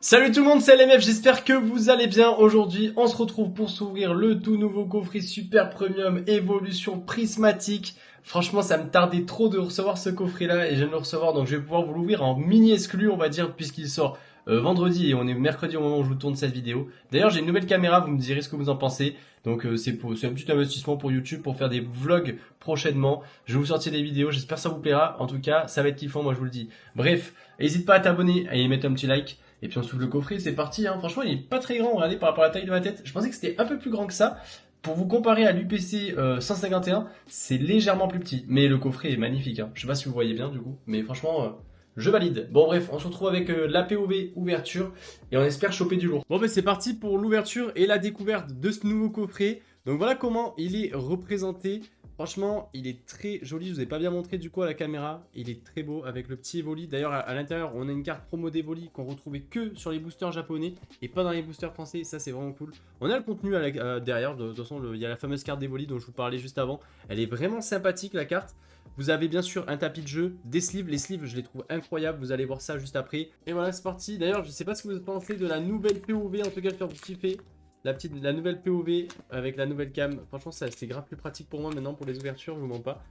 Salut tout le monde, c'est LMF, j'espère que vous allez bien. Aujourd'hui, on se retrouve pour s'ouvrir le tout nouveau coffret Super Premium Évolution Prismatique. Franchement, ça me tardait trop de recevoir ce coffret-là et je viens de le recevoir, donc je vais pouvoir vous l'ouvrir en mini exclu, on va dire, puisqu'il sort vendredi et on est mercredi au moment où je vous tourne cette vidéo. D'ailleurs, j'ai une nouvelle caméra, vous me direz ce que vous en pensez. Donc c'est un petit investissement pour YouTube pour faire des vlogs prochainement. Je vais vous sortir des vidéos, j'espère que ça vous plaira. En tout cas, ça va être kiffant, moi je vous le dis. Bref, n'hésite pas à t'abonner et à y mettre un petit like. Et puis on s'ouvre le coffret, c'est parti, hein. Franchement, il est pas très grand, regardez, par rapport à la taille de ma tête. Je pensais que c'était un peu plus grand que ça. Pour vous comparer à l'UPC 151, c'est légèrement plus petit. Mais le coffret est magnifique, hein. Je sais pas si vous voyez bien du coup, mais franchement, je valide. Bon bref, on se retrouve avec la POV ouverture et on espère choper du lourd. Bon ben c'est parti pour l'ouverture et la découverte de ce nouveau coffret. Donc voilà comment il est représenté. Franchement, il est très joli, je vous ai pas bien montré du coup à la caméra. Il est très beau avec le petit Evoli. D'ailleurs, à l'intérieur, on a une carte promo d'Evoli qu'on retrouvait que sur les boosters japonais et pas dans les boosters français. Ça, c'est vraiment cool. On a le contenu derrière. De toute façon, il y a la fameuse carte d'Evoli dont je vous parlais juste avant. Elle est vraiment sympathique, la carte. Vous avez bien sûr un tapis de jeu, des sleeves. Les sleeves, je les trouve incroyables. Vous allez voir ça juste après. Et voilà, c'est parti. D'ailleurs, je sais pas ce que vous pensez de la nouvelle POV. En tout cas, faire vous kiffer. La nouvelle POV avec la nouvelle cam, franchement c'est grave plus pratique pour moi maintenant pour les ouvertures, je vous mens pas.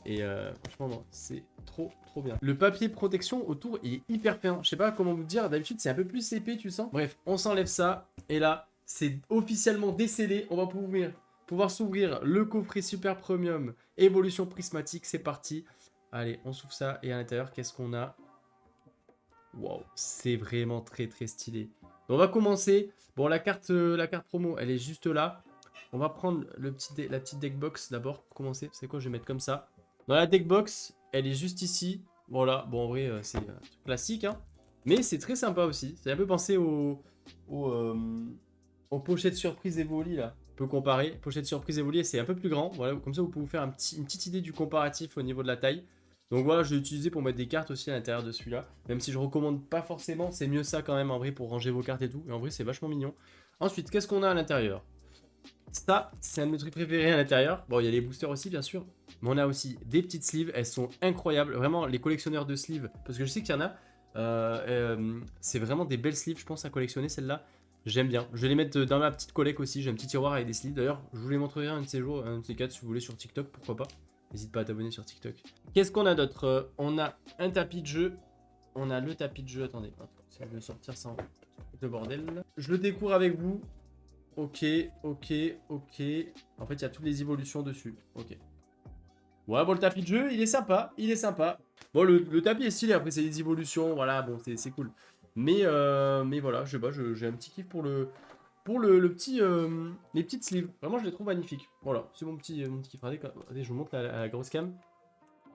Et franchement non, c'est trop bien. Le papier protection autour il est hyper fin, je sais pas comment vous dire, d'habitude c'est un peu plus épais tu sens. Bref, on s'enlève ça et là c'est officiellement décellé, on va pouvoir s'ouvrir le coffret super premium évolution prismatique, c'est parti. Allez, on s'ouvre ça et à l'intérieur qu'est-ce qu'on a? Waouh, c'est vraiment très stylé. Donc, on va commencer. Bon, la carte promo, elle est juste là. On va prendre la petite deck box d'abord pour commencer. C'est quoi, je vais mettre comme ça. Dans la deck box, elle est juste ici. Voilà, bon, en vrai, c'est classique, hein. Mais c'est très sympa aussi. Ça fait un peu penser aux pochettes surprise Evoli, là. On peut comparer. Pochette surprise Evoli, c'est un peu plus grand. Voilà, comme ça, vous pouvez vous faire une petite idée du comparatif au niveau de la taille. Donc voilà, je l'ai utilisé pour mettre des cartes aussi à l'intérieur de celui-là. Même si je recommande pas forcément, c'est mieux ça quand même en vrai pour ranger vos cartes et tout. Et en vrai, c'est vachement mignon. Ensuite, qu'est-ce qu'on a à l'intérieur? Ça, c'est un de mes trucs préférés à l'intérieur. Bon, il y a les boosters aussi, bien sûr. Mais on a aussi des petites sleeves. Elles sont incroyables. Vraiment, les collectionneurs de sleeves. Parce que je sais qu'il y en a. C'est vraiment des belles sleeves, je pense, à collectionner celle-là. J'aime bien. Je vais les mettre dans ma petite collecte aussi. J'ai un petit tiroir avec des sleeves. D'ailleurs, je vous les montrerai un de ces jours, un de ces quatre, si vous voulez, sur TikTok, pourquoi pas. N'hésite pas à t'abonner sur TikTok. Qu'est-ce qu'on a d'autre? On a un tapis de jeu. On a le tapis de jeu. Attendez, si je vais sortir sans le bordel. Je le découvre avec vous. Ok. En fait, il y a toutes les évolutions dessus. Ok. Ouais, bon, le tapis de jeu, il est sympa. Bon, le tapis est stylé. Après, c'est des évolutions. Voilà, bon, c'est cool. Mais voilà, je sais pas, j'ai un petit kiff pour le petit, les petites sleeves. Vraiment, je les trouve magnifiques. Voilà, c'est mon petit kiff. Regardez, je vous montre la grosse cam.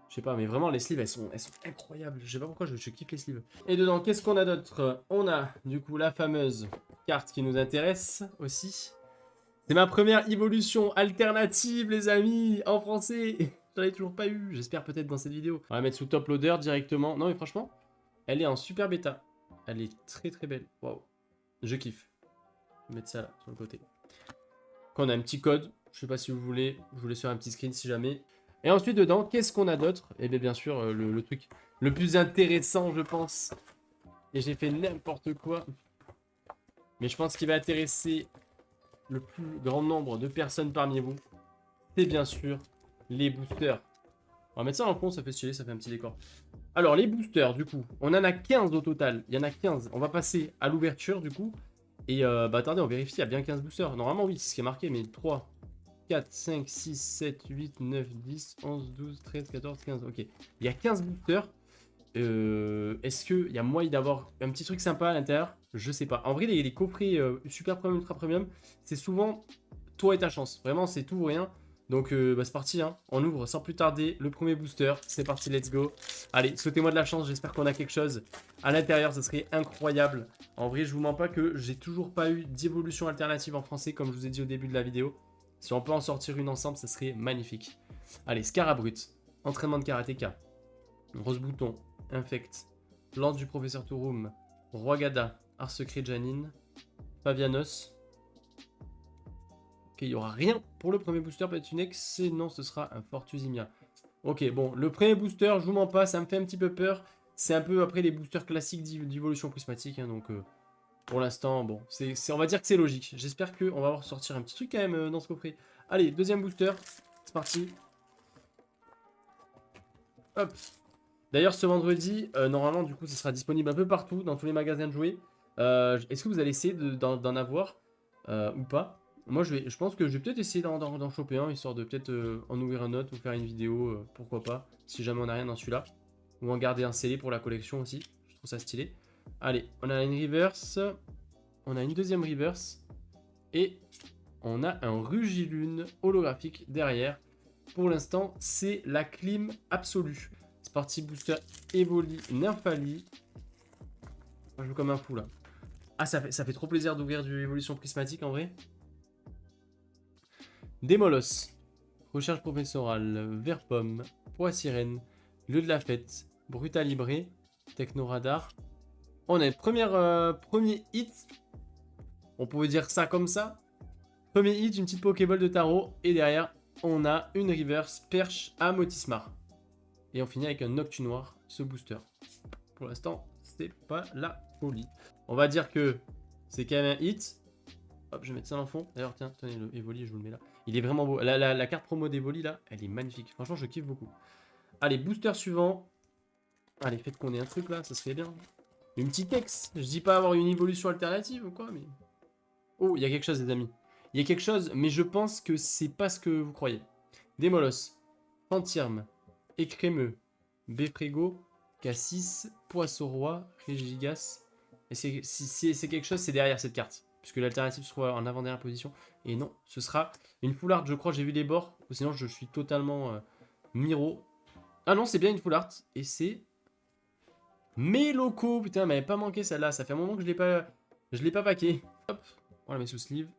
Je sais pas, mais vraiment, les sleeves, elles sont incroyables. Je sais pas pourquoi, je kiffe les sleeves. Et dedans, qu'est-ce qu'on a d'autre? On a, du coup, la fameuse carte qui nous intéresse aussi. C'est ma première évolution alternative, les amis, en français. J'en ai toujours pas eu. J'espère peut-être dans cette vidéo. On va la mettre sous top loader directement. Non, mais franchement, elle est en super bêta. Elle est très belle. Waouh. Je kiffe. Je vais mettre ça là, sur le côté. Quand on a un petit code. Je sais pas si vous voulez. Je vous laisse faire un petit screen si jamais. Et ensuite, dedans, qu'est-ce qu'on a d'autre? Et bien sûr, le truc le plus intéressant, je pense. Et j'ai fait n'importe quoi. Mais je pense qu'il va intéresser le plus grand nombre de personnes parmi vous. C'est bien sûr les boosters. On va mettre ça en fond, ça fait stylé, ça fait un petit décor. Alors, les boosters, du coup, on en a 15 au total. Il y en a 15. On va passer à l'ouverture, du coup. Et bah attendez, on vérifie, il y a bien 15 boosters. Normalement, oui, c'est ce qui est marqué, mais 3, 4, 5, 6, 7, 8, 9, 10, 11, 12, 13, 14, 15. Ok. Il y a 15 boosters. Est-ce qu'il y a moyen d'avoir un petit truc sympa à l'intérieur? Je sais pas. En vrai, les coffrets super premium, ultra premium, c'est souvent toi et ta chance. Vraiment, c'est tout ou rien. Donc, bah, c'est parti, hein. On ouvre sans plus tarder le premier booster. C'est parti, let's go. Allez, souhaitez-moi de la chance. J'espère qu'on a quelque chose à l'intérieur. Ce serait incroyable. En vrai, je vous mens pas que j'ai toujours pas eu d'évolution alternative en français, comme je vous ai dit au début de la vidéo. Si on peut en sortir une ensemble, ça serait magnifique. Allez, Scarabrut. Entraînement de karatéka. Rose Bouton. Infect. Lance du professeur Touroum. Roi Gada. Art secret Janine. Pavianos. Ok, il n'y aura rien pour le premier booster, peut-être une excellent, ce sera un Fortusimia. Ok, bon, le premier booster, je vous mens pas, ça me fait un petit peu peur. C'est un peu après les boosters classiques d'Evolution Prismatique, hein, donc Pour l'instant, bon, on va dire que c'est logique. J'espère qu'on va avoir sortir un petit truc quand même dans ce coffret. Allez, deuxième booster. C'est parti. Hop. D'ailleurs, ce vendredi, normalement, du coup, ce sera disponible un peu partout, dans tous les magasins de jouets. Est-ce que vous allez essayer d'en avoir ou pas? Moi, je pense que je vais peut-être essayer d'en choper un, histoire de peut-être en ouvrir un autre ou faire une vidéo, pourquoi pas, si jamais on n'a rien dans celui-là. Ou en garder un scellé pour la collection aussi. Je trouve ça stylé. Allez, on a une reverse. On a une deuxième reverse. Et on a un Rugilune holographique derrière. Pour l'instant, c'est la clim absolue. C'est parti, booster Evoli Nymphali. Je joue comme un fou là. Ah, ça fait trop plaisir d'ouvrir du évolution prismatique en vrai. Démolos. Recherche professorale. Vert pomme. Poids sirène. Lieu de la fête. Brutalibré. Technoradar. On a une premier hit. On pouvait dire ça comme ça. Premier hit, une petite Pokéball de tarot. Et derrière, on a une reverse perche à Motismar. Et on finit avec un Noctu noir, ce booster. Pour l'instant, c'est pas la folie. On va dire que c'est quand même un hit. Hop, je vais mettre ça en fond. D'ailleurs, tiens, tenez le Evoli, je vous le mets là. Il est vraiment beau. La carte promo d'Evoli, là, elle est magnifique. Franchement, je kiffe beaucoup. Allez, booster suivant. Allez, faites qu'on ait un truc là, ça serait bien. Une petite ex. Je dis pas avoir une évolution alternative ou quoi, mais... Oh, il y a quelque chose, les amis. Il y a quelque chose, mais je pense que c'est pas ce que vous croyez. Démolos, Pantirme, Écrémeux, Befrego, Cassis, Poisson-Roi, Régigas. Et c'est quelque chose, c'est derrière cette carte. Puisque l'alternative se trouve en avant-dernière position. Et non, ce sera une full art, je crois, j'ai vu les bords. Ou sinon, je suis totalement miro. Ah non, c'est bien une full art. Et c'est... Méloco, putain, elle m'avait pas manqué celle-là. Ça fait un moment que je l'ai pas packé. Hop, on la met sous sleeve.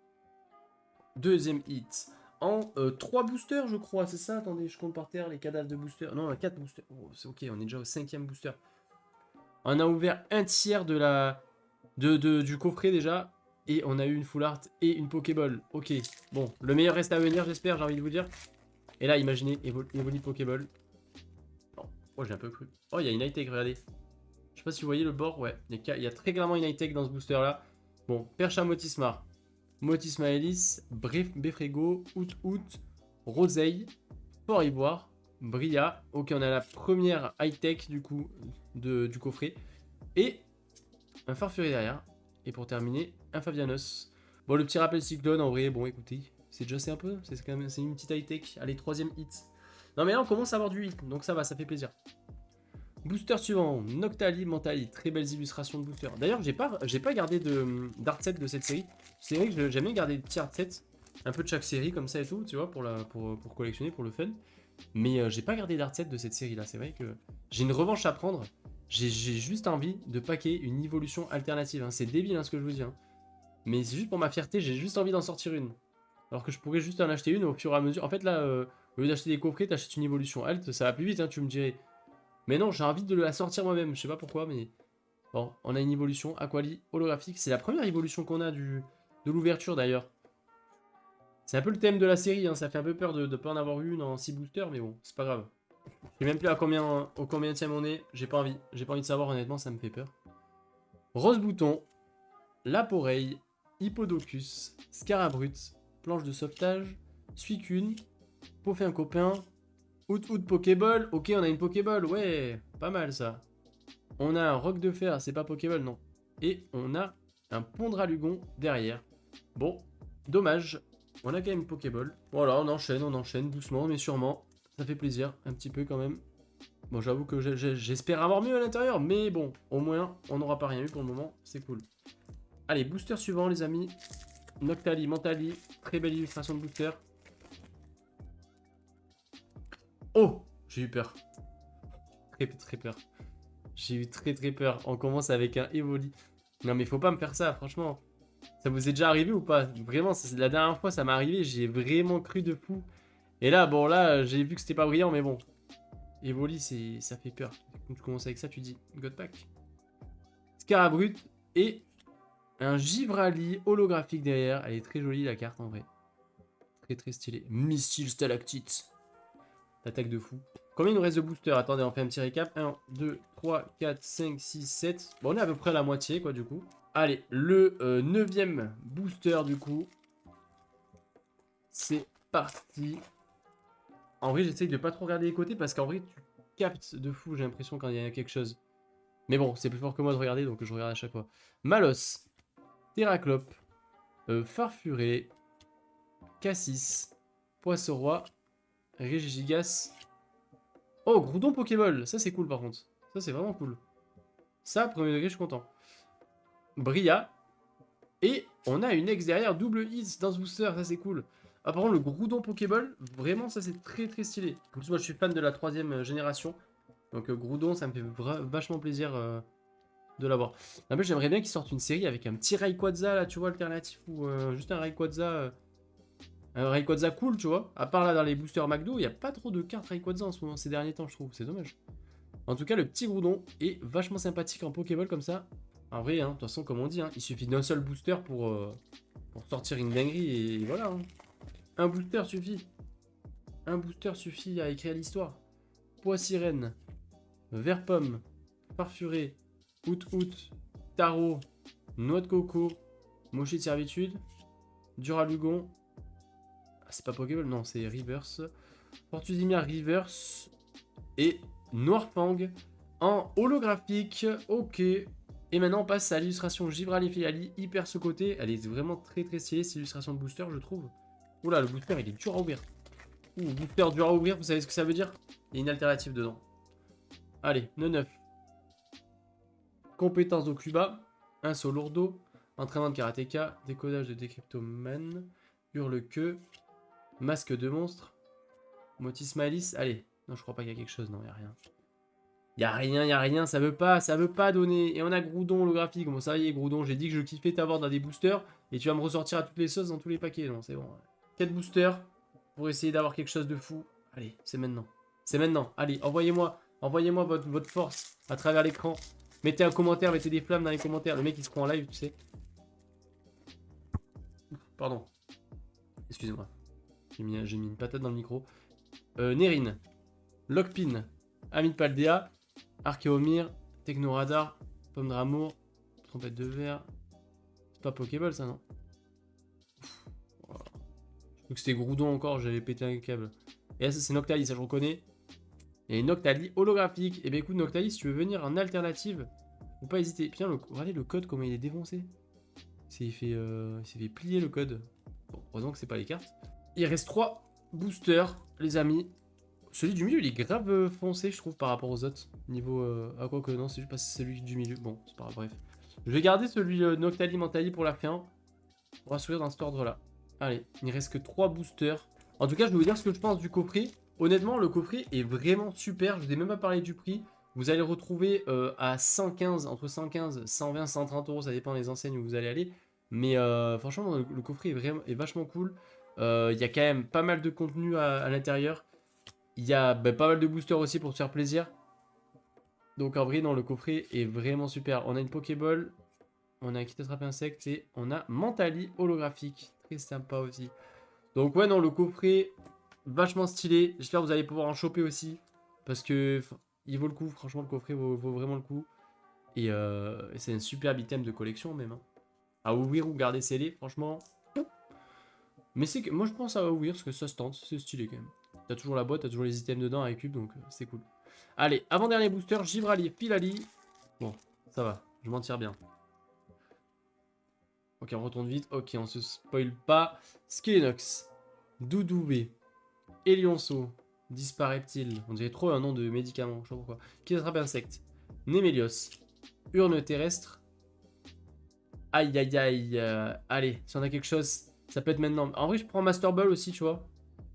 Deuxième hit. En 3 boosters, je crois, c'est ça? Attendez, je compte par terre les cadavres de boosters. Non, 4 boosters. Oh, c'est ok, on est déjà au 5e booster. On a ouvert un tiers du coffret déjà. Et on a eu une full art et une Pokéball. Ok, bon, le meilleur reste à venir, j'espère, j'ai envie de vous dire. Et là, imaginez, Evoli Pokéball. Oh, j'ai un peu cru. Oh, il y a une high-tech, regardez. Je sais pas si vous voyez le bord, ouais. Il y a très clairement une high-tech dans ce booster-là. Bon, Percha Motismar. Motismaelis, Befrego, Out, Roseille, Fort Ivoire, Bria. Ok, on a la première high-tech du coup du coffret. Et un Farfurie derrière. Et pour terminer, un Fabianos. Bon, le petit rappel cyclone, en vrai, bon, écoutez, c'est déjà un peu. C'est quand même une petite high-tech. Allez, 3e hit. Non, mais là, on commence à avoir du hit, donc ça va, ça fait plaisir. Booster suivant, Noctali, Mentali, très belles illustrations de booster. D'ailleurs, j'ai pas gardé d'art set de cette série. C'est vrai que j'aime bien garder des petits art sets, un peu de chaque série comme ça et tout, tu vois, pour collectionner, pour le fun. Mais j'ai pas gardé d'art set de cette série là. C'est vrai que j'ai une revanche à prendre. J'ai juste envie de packer une évolution alternative. Hein. C'est débile hein, ce que je vous dis. Hein. Mais c'est juste pour ma fierté, j'ai juste envie d'en sortir une. Alors que je pourrais juste en acheter une au fur et à mesure. En fait là, au lieu d'acheter des coffrets, t'achètes une évolution alt, ça va plus vite, hein, tu me dirais. Mais non, j'ai envie de la sortir moi-même, je sais pas pourquoi, mais... Bon, on a une évolution Aquali holographique. C'est la première évolution qu'on a de l'ouverture d'ailleurs. C'est un peu le thème de la série, hein. Ça fait un peu peur de ne pas en avoir une en 6 boosters, mais bon, c'est pas grave. Je sais même plus au combienième on est, j'ai pas envie. J'ai pas envie de savoir, honnêtement, ça me fait peur. Rose Bouton, Laporeille, Hippodocus, Scarabrut, Planche de sauvetage, Suicune, Pour faire un copain, Out Pokéball. Ok, on a une Pokéball, ouais, pas mal ça. On a un Roc de Fer, c'est pas Pokéball, non. Et on a un Pondralugon derrière. Bon, dommage. On a quand même une Pokéball. Voilà, on enchaîne, doucement mais sûrement. Ça fait plaisir, un petit peu quand même. Bon, j'avoue que j'espère avoir mieux à l'intérieur, mais bon, au moins, on n'aura pas rien eu pour le moment, c'est cool. Allez, booster suivant, les amis. Noctali, Mentali, très belle illustration de booster. Oh, j'ai eu peur. Très peur. J'ai eu très peur. On commence avec un Evoli. Non mais faut pas me faire ça, franchement. Ça vous est déjà arrivé ou pas? Vraiment, la dernière fois ça m'est arrivé, j'ai vraiment cru de fou. Et là, bon là, j'ai vu que c'était pas brillant, mais bon. Evoli, ça fait peur. Quand tu commences avec ça, tu dis Godpack. Scarabrut et un Givrali holographique derrière. Elle est très jolie la carte en vrai. Très stylée. Missile Stalactite. L'attaque de fou. Combien il nous reste de boosters? Attendez, on fait un petit récap. 1, 2, 3, 4, 5, 6, 7. Bon, on est à peu près à la moitié, quoi, du coup. Allez, le 9e booster du coup. C'est parti. En vrai, j'essaye de pas trop regarder les côtés parce qu'en vrai, tu captes de fou, j'ai l'impression, quand il y a quelque chose. Mais bon, c'est plus fort que moi de regarder, donc je regarde à chaque fois. Malos, Terraclope, Farfuré, Cassis, Poisson-Roi, Régigas. Oh, Groudon Pokéball, ça c'est cool par contre. Ça c'est vraiment cool. Ça, premier degré, je suis content. Bria. Et on a une X derrière, double hit dans ce booster, ça c'est cool. Ah, par contre, le Groudon Pokéball, vraiment, ça c'est très très stylé. En plus, moi je suis fan de la 3e génération. Donc Groudon, ça me fait vachement plaisir de l'avoir. En plus, j'aimerais bien qu'ils sortent une série avec un petit Rayquaza là, tu vois, alternatif. Ou juste un Rayquaza cool, tu vois. À part là dans les boosters McDo, il n'y a pas trop de cartes Rayquaza en ce moment, ces derniers temps, je trouve. C'est dommage. En tout cas, le petit Groudon est vachement sympathique en Pokéball comme ça. En vrai, hein, de toute façon, comme on dit, hein, il suffit d'un seul booster pour sortir une dinguerie et voilà. Hein. Un booster suffit. Un booster suffit à écrire l'histoire. Poissirène, Vert-Pomme, Farfuré, Out-Out, Taro, Noix de Coco, Mochi de Servitude, Duralugon. Ah, c'est pas Pokéball, non, c'est Reverse. Fortudimia Reverse et Noirfang en holographique. Ok. Et maintenant, on passe à l'illustration Givralif et Ali, hyper ce côté. Elle est vraiment très très stylée, cette illustration de booster, je trouve. Oula, le booster, il est dur à ouvrir. Ouh, booster dur à ouvrir, vous savez ce que ça veut dire? Il y a une alternative dedans. Allez, 9. Compétence d'Okuba, un saut lourdeau, entraînement de karatéka, décodage de Decryptoman, hurle-queue, masque de monstre, Motis Malice. Allez, non, je crois pas qu'il y a quelque chose, non, il y a rien. Il y a rien, ça veut pas donner. Et on a Groudon holographique. Bon, ça y est, Groudon, j'ai dit que je kiffais t'avoir dans des boosters. Et tu vas me ressortir à toutes les sauces dans tous les paquets. Non, c'est bon. 4 boosters pour essayer d'avoir quelque chose de fou. Allez, c'est maintenant. C'est maintenant. Allez, envoyez-moi votre force à travers l'écran. Mettez un commentaire, mettez des flammes dans les commentaires. Le mec, il se prend en live, tu sais. Pardon. Excusez-moi. J'ai mis une patate dans le micro. Nerine. Lockpin. Amid Paldea. Archéomir, Technoradar, Pomme d'amour, Trompette de verre. C'est pas Pokéball ça, non? Voilà. Je crois que c'était Groudon encore, j'avais pété un câble. Et là, ça c'est Noctali, ça je reconnais. Il y a une Noctali holographique. Et bien écoute, Noctali, si tu veux venir en alternative, faut pas hésiter. Putain, regardez le code, comment il est défoncé. Il s'est fait plier le code. Bon, heureusement que c'est pas les cartes. Il reste 3 boosters, les amis. Celui du milieu, il est grave foncé, je trouve, par rapport aux autres. Niveau. Ah, quoi que non, c'est juste parce que c'est celui du milieu. Bon, c'est pas grave, bref. Je vais garder celui Noctali Mentali pour la fin. On va sourire dans cet ordre-là. Allez, il ne reste que 3 boosters. En tout cas, je vais vous dire ce que je pense du coffret. Honnêtement, le coffret est vraiment super. Je vous ai même pas parlé du prix. Vous allez le retrouver à 115, entre 115, 120, 130 euros. Ça dépend des enseignes où vous allez aller. Mais franchement, le coffret est vachement cool. Il y a quand même pas mal de contenu à l'intérieur. Il y a pas mal de boosters aussi pour te faire plaisir. Donc en vrai, non, le coffret est vraiment super. On a une Pokéball, on a un kit attrape insecte et on a Mentali holographique. Très sympa aussi. Donc ouais, non, le coffret, vachement stylé. J'espère que vous allez pouvoir en choper aussi. Parce que il vaut le coup, franchement, le coffret vaut vraiment le coup. Et c'est un superbe item de collection même. Hein. À ouvrir ou garder scellé, franchement. Mais c'est que moi je pense à ouvrir parce que ça se tente, c'est stylé quand même. T'as toujours la boîte, t'as toujours les items dedans avec cube, donc c'est cool. Allez, avant-dernier booster, Givrali, Pilali. Bon, ça va, je m'en tire bien. Ok, on retourne vite. Ok, on se spoil pas. Skelenox, Doudoubé, Elionceau, Dispareptile. On dirait trop un nom de médicament, je sais pas pourquoi. Qui attrape insecte, Némélios, Urne terrestre. Aïe aïe aïe. Allez, si on a quelque chose, ça peut être maintenant. En vrai, je prends Master Ball aussi, tu vois.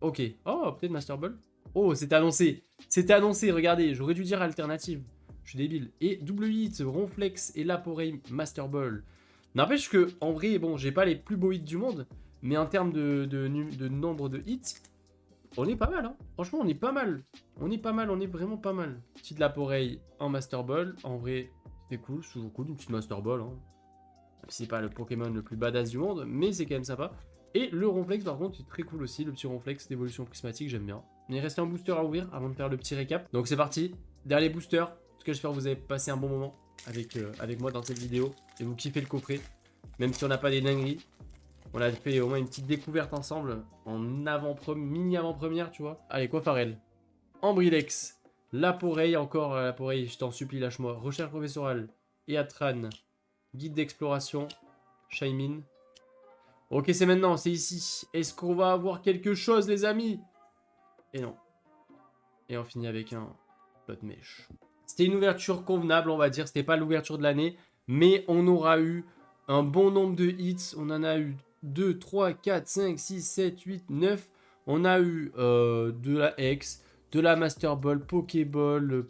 Ok. Oh, peut-être Master Ball. Oh, c'était annoncé. C'était annoncé, regardez. J'aurais dû dire alternative. Je suis débile. Et double hit, Ronflex et Laporei Master Ball. N'empêche que, en vrai, bon, j'ai pas les plus beaux hits du monde. Mais en termes de nombre de hits, on est pas mal. Hein. Franchement, on est pas mal. On est pas mal, on est vraiment pas mal. Petite Laporei en Master Ball. En vrai, c'est cool. C'est toujours cool, une petite Master Ball. Hein. C'est pas le Pokémon le plus badass du monde, mais c'est quand même sympa. Et le Ronflex, par contre, c'est très cool aussi. Le petit Ronflex d'évolution prismatique, j'aime bien. Il reste un booster à ouvrir avant de faire le petit récap. Donc c'est parti. Dernier booster. En tout cas, j'espère que vous avez passé un bon moment. avec moi dans cette vidéo et vous kiffez le coffret. Même si on n'a pas des dingueries, on a fait au moins une petite découverte ensemble en mini avant-première, tu vois. Allez, Coiffarel, Ambrilex, Laporeille, encore Laporeille, je t'en supplie, lâche-moi. Recherche professorale, Eatran, guide d'exploration, Shaymin. Ok, c'est maintenant, c'est ici. Est-ce qu'on va avoir quelque chose, les amis? Et non. Et on finit avec un lot de mèche. C'était une ouverture convenable, on va dire. C'était pas l'ouverture de l'année. Mais on aura eu un bon nombre de hits. On en a eu 2, 3, 4, 5, 6, 7, 8, 9. On a eu de la X, de la Master Ball, Pokéball,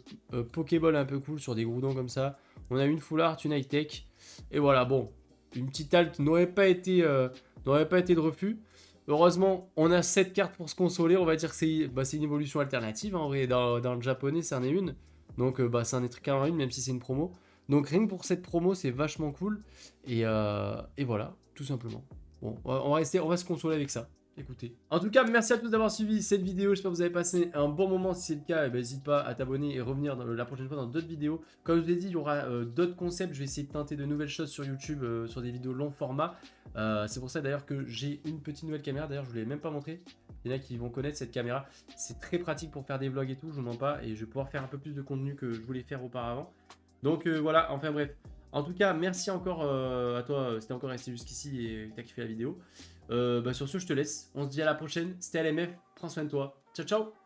Pokéball un peu cool sur des groudons comme ça. On a eu une Full Art, une High Tech. Et voilà, bon. Une petite halte n'aurait pas été de refus. Heureusement, on a 7 cartes pour se consoler. On va dire que c'est une évolution alternative. Hein, en vrai, dans le japonais, c'en est une. Donc, ça en est carrément une, même si c'est une promo. Donc, rien que pour cette promo, c'est vachement cool. Et voilà, tout simplement. Bon, on va se consoler avec ça. Écoutez. En tout cas, merci à tous d'avoir suivi cette vidéo. J'espère que vous avez passé un bon moment. Si c'est le cas, n'hésite pas à t'abonner et revenir la prochaine fois dans d'autres vidéos. Comme je vous l'ai dit, il y aura d'autres concepts. Je vais essayer de tenter de nouvelles choses sur YouTube, sur des vidéos long format. C'est pour ça d'ailleurs que j'ai une petite nouvelle caméra. D'ailleurs, je ne vous l'ai même pas montré. Il y en a qui vont connaître cette caméra. C'est très pratique pour faire des vlogs et tout, je vous mens pas. Et je vais pouvoir faire un peu plus de contenu que je voulais faire auparavant. Donc voilà, enfin bref. En tout cas, merci encore à toi si t'es encore resté jusqu'ici et que t'as kiffé la vidéo. Sur ce, je te laisse. On se dit à la prochaine. C'était LMF. Prends soin de toi. Ciao, ciao.